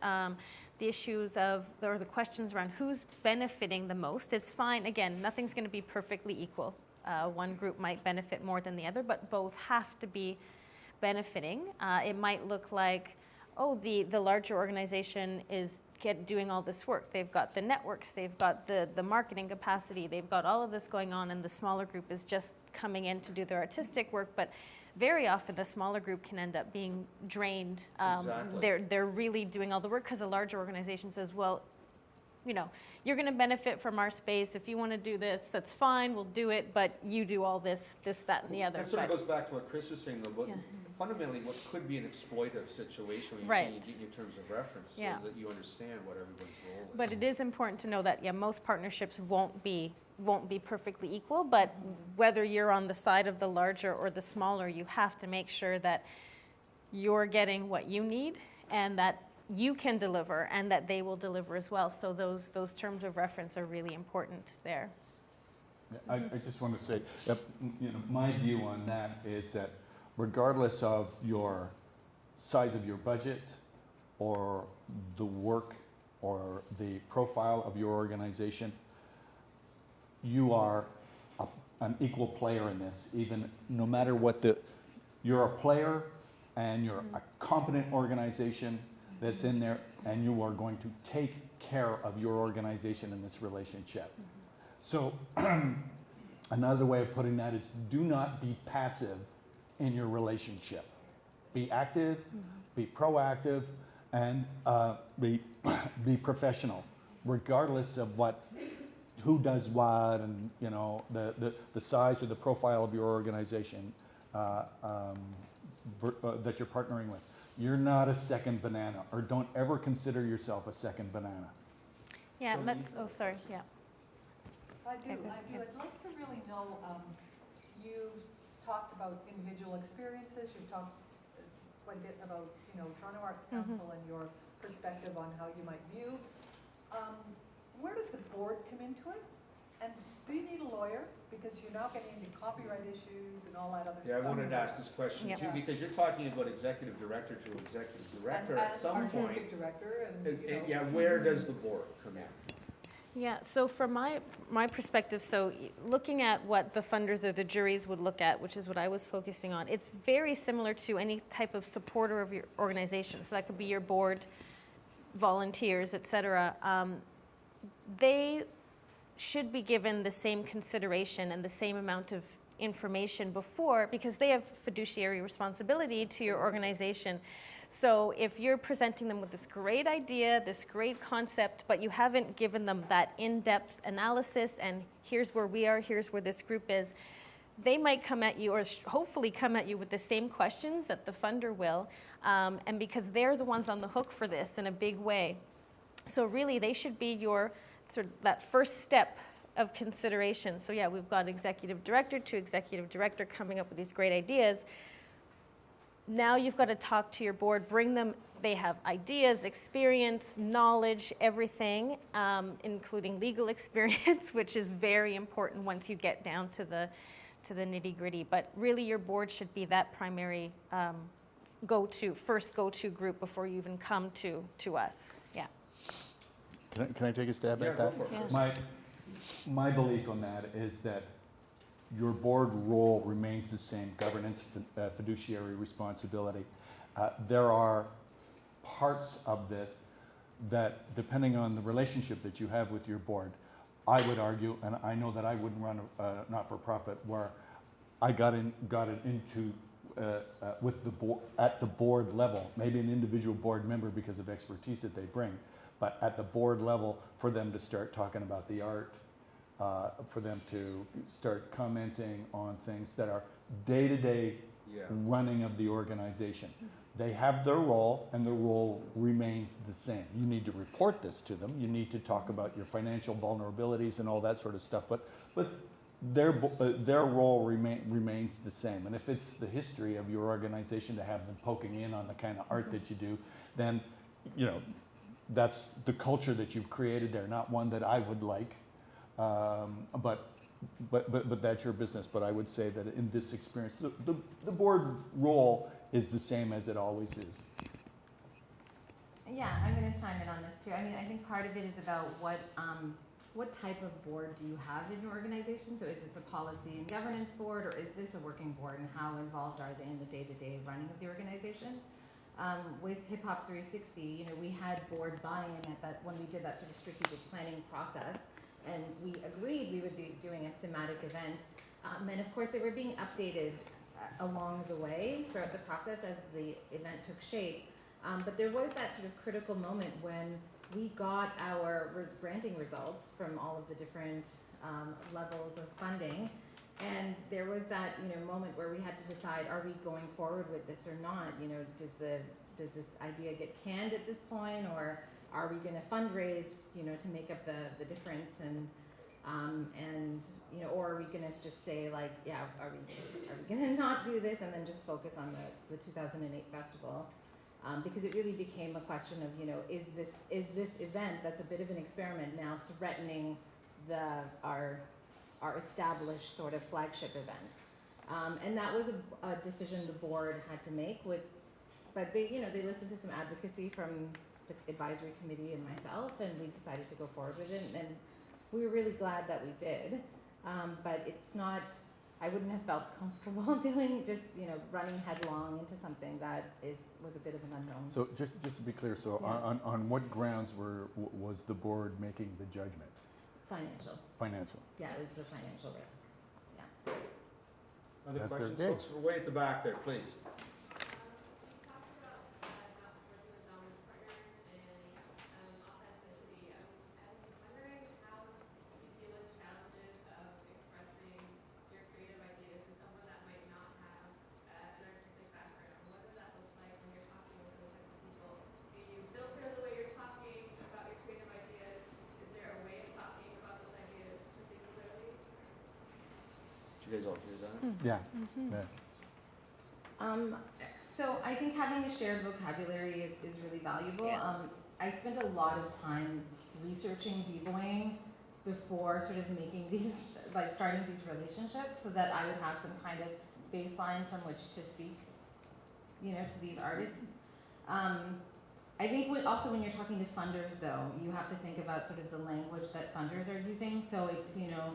The issues of, or the questions around who's benefiting the most. It's fine, again, nothing's going to be perfectly equal. One group might benefit more than the other, but both have to be benefiting. It might look like, oh, the larger organization is doing all this work. They've got the networks, they've got the marketing capacity, they've got all of this going on, and the smaller group is just coming in to do their artistic work. But very often the smaller group can end up being drained. Exactly. They're really doing all the work because a larger organization says, well, you're going to benefit from our space. If you want to do this, that's fine, we'll do it, but you do all this, that, and the other. That sort of But- goes back to what Chris was saying, though, about Yeah. fundamentally what could be an exploitive situation when you're Right. saying you get your terms of reference, Yeah. so that you understand what everybody's role is. But it is important to know that, most partnerships won't be won't be perfectly equal, but whether you're on the side of the larger or the smaller, you have to make sure that you're getting what you need and that you can deliver and that they will deliver as well. So those terms of reference are really important there. I just want to say, that, my view on that is that regardless of your size of your budget or the work or the profile of your organization, you are an equal player in this, even no matter what you're a player and you're a competent organization that's in there, and you are going to take care of your organization in this relationship. So another way of putting that is do not be passive in your relationship. Be active, be proactive, and be professional, regardless of who does what, and the size or the profile of your organization that you're partnering with. You're not a second banana, or don't ever consider yourself a second banana. Yeah, sorry, yeah. I do. I'd like to really know, you've talked about individual experiences, you've talked quite a bit about, Toronto Arts Council and your perspective on how you might view. Where does the board come into it? And do you need a lawyer? Because you're now getting into copyright issues and all that other stuff. Yeah, I wanted to ask this question too, Yeah. because you're talking about executive director to executive director at some artistic point. director and, Yeah, where does the board come in? Yeah, so from my perspective, so looking at what the funders or the juries would look at, which is what I was focusing on, it's very similar to any type of supporter of your organization. So that could be your board, volunteers, et cetera. They should be given the same consideration and the same amount of information before, because they have fiduciary responsibility to your organization. So if you're presenting them with this great idea, this great concept, but you haven't given them that in-depth analysis and here's where we are, here's where this group is, they might come at you, or hopefully come at you with the same questions that the funder will, and because they're the ones on the hook for this in a big way. So really, they should be your sort of that first step of consideration. So yeah, we've got executive director to executive director coming up with these great ideas. Now you've got to talk to your board, bring them, they have ideas, experience, knowledge, everything, including legal experience, which is very important once you get down to the nitty-gritty. But really your board should be that primary first go-to group before you even come to us. Yeah. Can I take a stab at that? Go for it. My belief on that is that your board role remains the same, governance, fiduciary responsibility. There are parts of this that, depending on the relationship that you have with your board, I would argue, and I know that I wouldn't run a not-for-profit where I got it into with the board at the board level, maybe an individual board member because of expertise that they bring, but at the board level for them to start talking about the art, for them to start commenting on things that are day-to-day running of the organization. They have their role, and their role remains the same. You need to report this to them. You need to talk about your financial vulnerabilities and all that sort of stuff, but their role remains the same. And if it's the history of your organization to have them poking in on the kind of art that you do, then that's the culture that you've created there, not one that I would like. But that's your business. But I would say that in this experience, the board role is the same as it always is. Yeah, I'm going to chime in on this too. I mean, I think part of it is about what type of board do you have in your organization? So is this a policy and governance board, or is this a working board, and how involved are they in the day-to-day running of the organization? With Hip Hop 360, we had board buy-in at that when we did that sort of strategic planning process. And we agreed we would be doing a thematic event. And of course, they were being updated along the way throughout the process as the event took shape. But there was that sort of critical moment when we got our granting results from all of the different levels of funding. And there was that moment where we had to decide, are we going forward with this or not? Does this idea get canned at this point, or are we going to fundraise, to make up the difference? And And, you know, or are we gonna just say like, yeah, are we gonna not do this and then just focus on the 2008 festival? Because it really became a question of, you know, is this event that's a bit of an experiment now threatening our established sort of flagship event? And that was a decision the board had to make but they, you know, they listened to some advocacy from the advisory committee and myself, and we decided to go forward with it, and we were really glad that we did. But it's not, I wouldn't have felt comfortable doing just, you know, running headlong into something that was a bit of an unknown. So just to be clear, so Yeah. on what grounds was the board making the judgment? Financial. Financial. Yeah, it was a financial risk. Yeah. Other That's questions, okay. folks? We're way at the back there, please. Did you guys all hear that? Yeah. Mm-hmm. Yeah. So I think having a shared vocabulary is really valuable. Yeah. I spent a lot of time researching b-boying before sort of making these, like starting these relationships, so that I would have some kind of baseline from which to speak, you know, to these artists. I think also when you're talking to funders though, you have to think about sort of the language that funders are using. So it's, you know,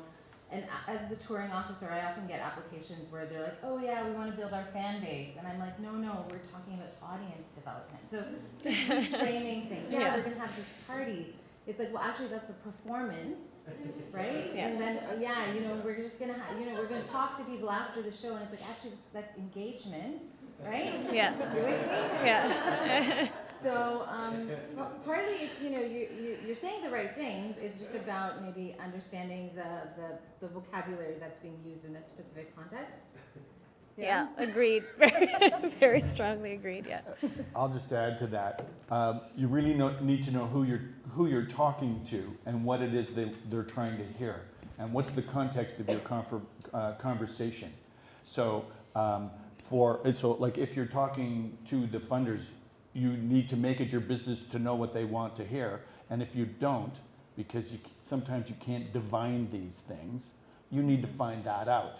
and as the touring officer, I often get applications where they're like, oh yeah, we want to build our fan base. And I'm like, no, we're talking about audience development. So just reframing things. Yeah, we're going to have this party. It's like, well, actually that's a performance, right? Yeah. And then, yeah, you know, we're just going to have, you know, we're going to talk to people after the show. And it's like, actually, that's engagement, right? Yeah. You with me? Yeah. So partly it's, you know, you're saying the right things. It's just about maybe understanding the vocabulary that's being used in a specific context. Yeah, agreed. Very strongly agreed, yeah. I'll just add to that. You really need to know who you're talking to and what it is they're trying to hear, and what's the context of your conversation. So, like if you're talking to the funders, you need to make it your business to know what they want to hear. And if you don't, because sometimes you can't divine these things, you need to find that out.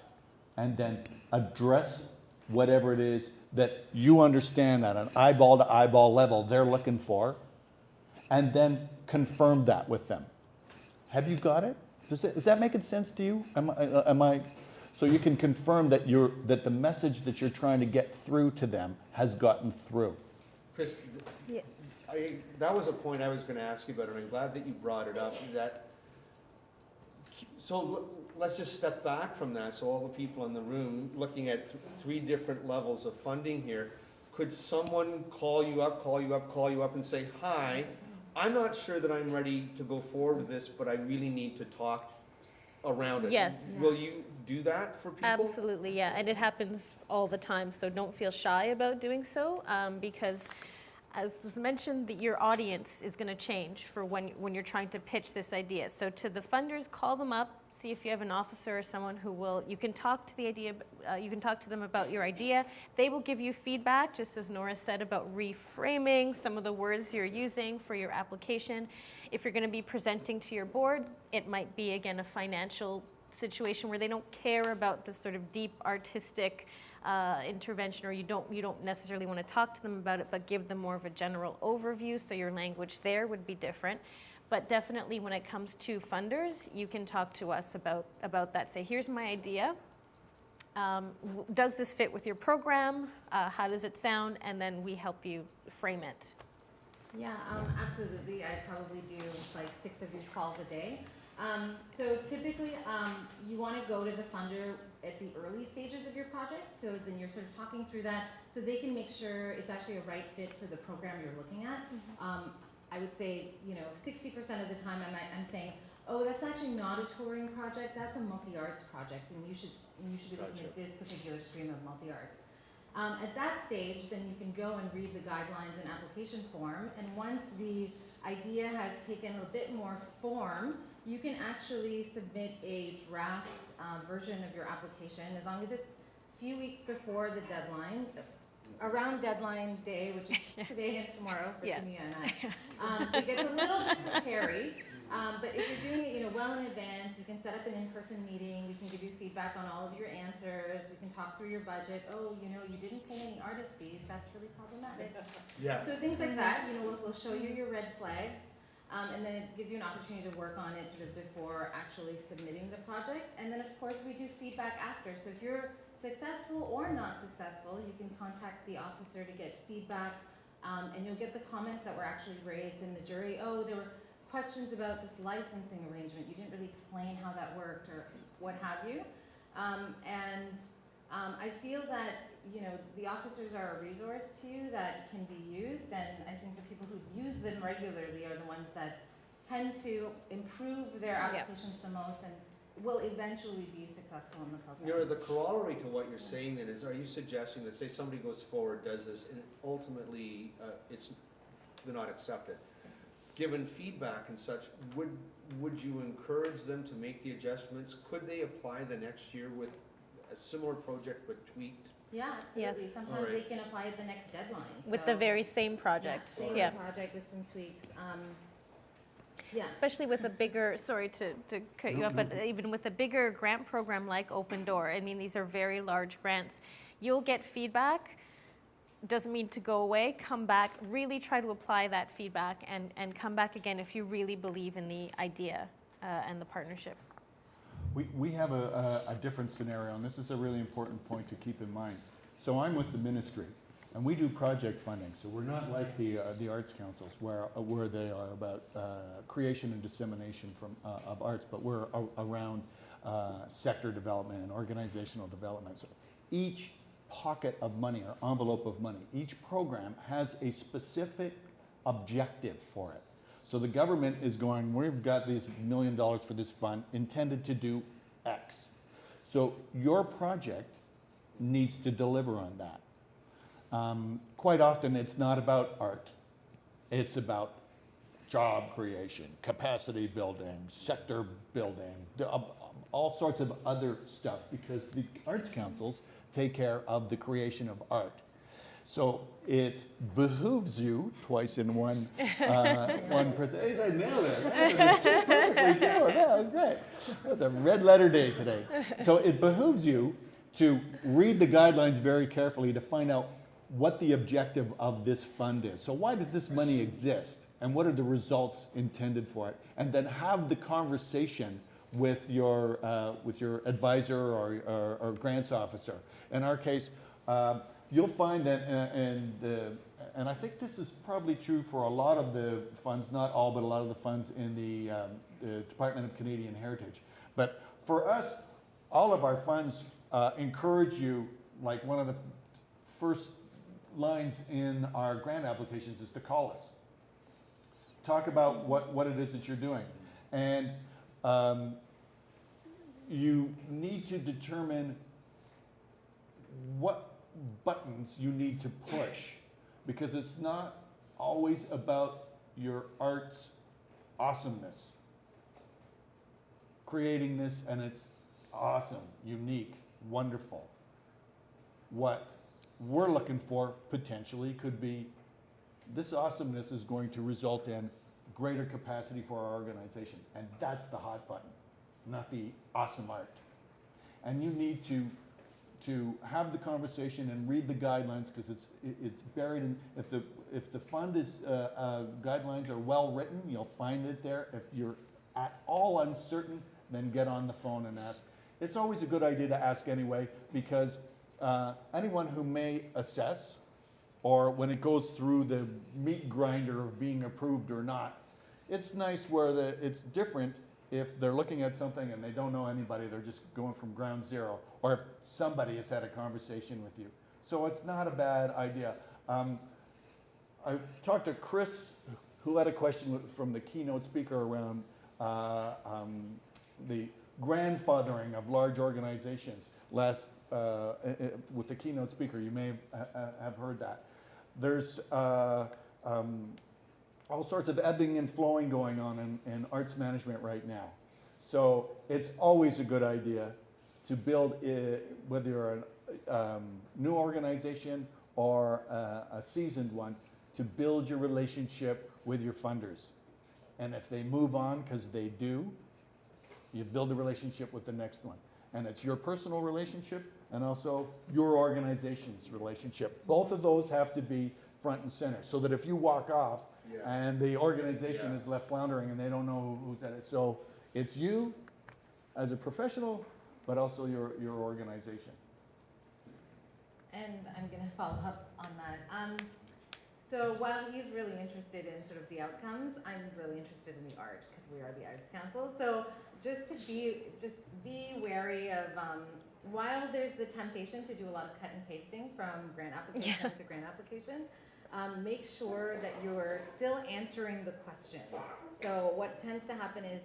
And then address whatever it is that you understand at an eyeball to eyeball level they're looking for, and then confirm that with them. Have you got it? Is that making sense to you? Am I? So you can confirm that the message that you're trying to get through to them has gotten through. Chris, Yeah. that was a point I was going to ask you about, and I'm glad that you brought it up. So let's just step back from that. So all the people in the room looking at three different levels of funding here, could someone call you up and say, hi, I'm not sure that I'm ready to go forward with this, but I really need to talk around it. Yes. Will you do that for people? Absolutely, yeah, and it happens all the time, so don't feel shy about doing so, because as was mentioned, that your audience is going to change for when you're trying to pitch this idea. So to the funders, call them up, see if you have an officer or someone who will, you can talk to them about your idea. They will give you feedback, just as Noora said, about reframing some of the words you're using for your application. If you're going to be presenting to your board, it might be, again, a financial situation where they don't care about this sort of deep artistic intervention, or you don't necessarily want to talk to them about it, but give them more of a general overview, so your language there would be different. But definitely when it comes to funders, you can talk to us about that. Say, here's my idea. Does this fit with your program? How does it sound? And then we help you frame it. Yeah, absolutely. I probably do like 6 of these calls a day. So typically, you want to go to the funder at the early stages of your project. So then you're sort of talking through that, so they can make sure it's actually a right fit for the program you're looking at. I would say, 60% of the time I'm saying, oh, that's actually not a touring project. That's a multi-arts project, and you should be looking at this particular stream of multi-arts. At that stage, then you can go and read the guidelines and application form, and once the idea has taken a bit more form, you can actually submit a draft version of your application as long as it's a few weeks before the deadline, around deadline day, which is today and tomorrow for Yeah. Timea and I. It gets a little bit hairy, but if you're doing it, well in advance, you can set up an in-person meeting. We can give you feedback on all of your answers. We can talk through your budget. Oh, you didn't pay any artist fees. That's really problematic. Yeah. So things like that. We'll show you your red flags, and then it gives you an opportunity to work on it sort of before actually submitting the project. And then of course we do feedback after. So if you're successful or not successful, you can contact the officer to get feedback, and you'll get the comments that were actually raised in the jury. Oh, there were questions about this licensing arrangement. You didn't really explain how that worked or what have you. I feel that, the officers are a resource to you that can be used, and I think the people who use them regularly are the ones that tend to improve their applications the most and will eventually be successful in the program. Noora, the corollary to what you're saying then is, are you suggesting that, say somebody goes forward, does this, and ultimately they're not accepted? Given feedback and such, would you encourage them to make the adjustments? Could they apply the next year with a similar project but tweaked? Yeah, absolutely. Yes. Sometimes Alright. they can apply at the next deadline. With the very same project. Same Yeah. project with some tweaks. Yeah. Especially with a bigger, sorry to cut you off, but even with a bigger grant program like Open Door, I mean, these are very large grants. You'll get feedback, doesn't mean to go away, come back, really try to apply that feedback and come back again if you really believe in the idea and the partnership. We have a different scenario, and this is a really important point to keep in mind. So I'm with the ministry, and we do project funding. So we're not like the arts councils where they are about creation and dissemination of arts, but we're around sector development and organizational development. So each pocket of money or envelope of money, each program has a specific objective for it. So the government is going, we've got these $1 million for this fund intended to do X. So your project needs to deliver on that. Quite often it's not about art. It's about job creation, capacity building, sector building, all sorts of other stuff, because the arts councils take care of the creation of art. So it behooves you, twice in one person. Hey, I nailed it. Perfectly tailored. Yeah, great. That was a red letter day today. So it behooves you to read the guidelines very carefully to find out what the objective of this fund is. So why does this money exist? And what are the results intended for it? And then have the conversation with your advisor or grants officer. In our case, you'll find that, and I think this is probably true for a lot of the funds, not all, but a lot of the funds in the Department of Canadian Heritage. But for us, all of our funds encourage you, like one of the first lines in our grant applications is to call us. Talk about what it is that you're doing. And you need to determine what buttons you need to push, because it's not always about your art's awesomeness. Creating this, and it's awesome, unique, wonderful. What we're looking for potentially could be, this awesomeness is going to result in greater capacity for our organization, and that's the hot button, not the awesome art. And you need to have the conversation and read the guidelines, because it's buried in, if the fund is guidelines are well written, you'll find it there. If you're at all uncertain, then get on the phone and ask. It's always a good idea to ask anyway, because anyone who may assess, or when it goes through the meat grinder of being approved or not, it's nice where it's different if they're looking at something and they don't know anybody, they're just going from ground zero, or if somebody has had a conversation with you. So it's not a bad idea. I talked to Chris, who had a question from the keynote speaker around the grandfathering of large organizations with the keynote speaker. You may have heard that. There's all sorts of ebbing and flowing going on in arts management right now. So it's always a good idea to build, whether you're a new organization or a seasoned one, to build your relationship with your funders. And if they move on, because they do, you build a relationship with the next one. And it's your personal relationship and also your organization's relationship. Both of those have to be front and center, so that if you walk off and the organization is left floundering and they don't know who's at it. So it's you as a professional, but also your organization. And I'm going to follow up on that. So while he's really interested in sort of the outcomes, I'm really interested in the art because we are the Arts Council. So just be wary of while there's the temptation to do a lot of cut and pasting from grant application to grant application, make sure that you're still answering the question. So what tends to happen is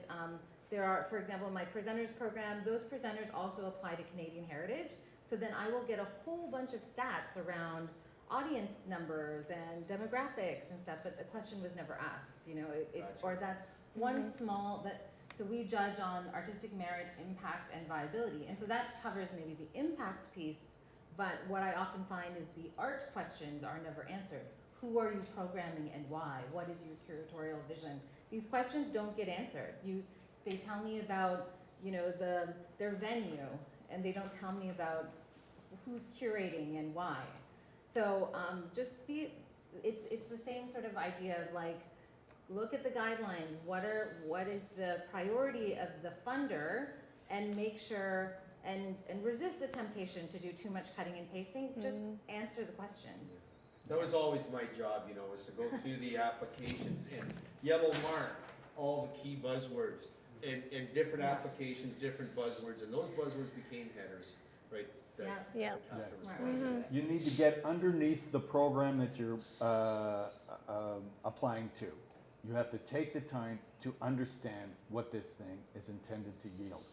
there are, for example, my presenters program, those presenters also apply to Canadian Heritage. So then I will get a whole bunch of stats around audience numbers and demographics and stuff, but the question was never asked, you know, or that's one small, so we judge on artistic merit, impact, and viability. And so that covers maybe the impact piece, but what I often find is the art questions are never answered. Who are you programming and why? What is your curatorial vision? These questions don't get answered. They tell me about, you know, their venue, and they don't tell me about who's curating and why. So it's the same sort of idea of like, look at the guidelines. What is the priority of the funder, and make sure and resist the temptation to do too much cutting and pasting. Just answer the question. That was always my job, you know, was to go through the applications and yellow mark all the key buzzwords and different applications, different buzzwords, and those buzzwords became headers, right? That Yeah. have to Smart respond way to do it. You need to get underneath the program that you're applying to. You have to take the time to understand what this thing is intended to yield.